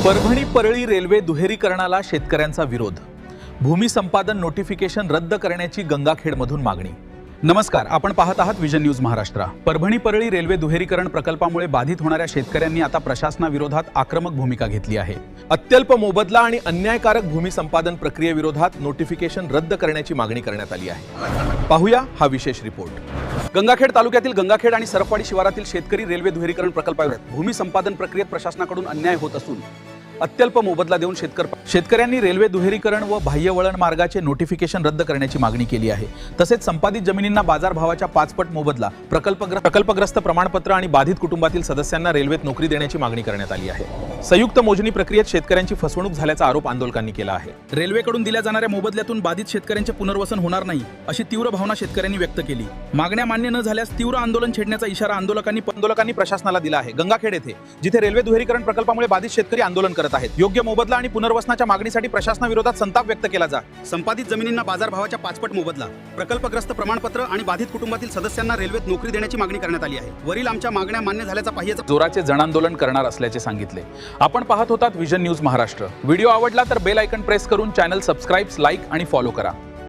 Parbhani Parli railway दुहेरीकरणाला शेतकऱ्यांचा विरोध. भूमी संपादन नोटिफिकेशन रद्द करण्याची गंगाखेडमधून मागणी. नमस्कार, आपण पाहत आहात vision news Maharashtra. Parbhani Parli railway दुहेरीकरण प्रकल्पामुळे बाधित होणाऱ्या शेतकऱ्यांनी आता प्रशासनाविरोधात आक्रमक भूमिका घेतली आहे. अत्यल्प मोबदला आणि अन्यायकारक भूमी संपादन प्रक्रियेविरोधात नोटिफिकेशन रद्द करण्याची मागणी करण्यात आली आहे. पाहूया हा विशेष रिपोर्ट. गंगाखेड तालुक्यातील गंगाखेड आणि सरपवाडी शिवारातील शेतकरी रेल्वे दुहेरीकरण प्रकल्पावर भूमी संपादन प्रक्रियेत प्रशासनाकडून अन्याय होत असून अत्यल्प मोबदला देऊन शेतकऱ्यांनी रेल्वे दुहेरीकरण व बाह्य वळण मार्गाचे नोटिफिकेशन रद्द करण्याची मागणी केली आहे. तसेच संपादित जमिनींना बाजारभावाच्या 5 पट मोबदला, प्रकल्पग्रस्त प्रमाणपत्र आणि बाधित कुटुंबातील सदस्यांना रेल्वेत नोकरी देण्याची मागणी करण्यात आली आहे. संयुक्त मोजणी प्रक्रियेत शेतकऱ्यांची फसवणूक झाल्याचा आरोप आंदोलकांनी केला आहे. रेल्वेकडून दिल्या जाणाऱ्या मोबदल्यातून बाधित शेतकऱ्यांचे पुनर्वसन होणार नाही अशी तीव्र भावना शेतकऱ्यांनी व्यक्त केली. मागण्या मान्य न झाल्यास तीव्र आंदोलन छेडण्याचा इशारा आंदोलकांनी प्रशासनाला दिला आहे. गंगाखेड येथे जिथे रेल्वे दुहेरीकरण प्रकल्पामुळे बाधित शेतकरी आंदोलन करत आहेत, योग्य मोबदला आणि पुनर्वसनाच्या मागणीसाठी प्रशासनाविरोधात संताप व्यक्त केला जा. संपादित जमिनींना बाजारभावाच्या 5 पट मोबदला, प्रकल्पग्रस्त प्रमाणपत्र आणि बाधित कुटुंबातील सदस्यांना रेल्वेत नोकरी देण्याची मागणी करण्यात आली आहे. वरील आमच्या मागण्या मान्य झाल्याचा पाहिजे जोराचे जनआंदोलन करणार असल्याचे सांगितले. आपण पाहत होतात विजन न्यूज महाराष्ट्र. व्हिडिओ आवडला तर बेल आयकॉन प्रेस करून चॅनल सबस्क्राइब, लाईक आणि फॉलो करा.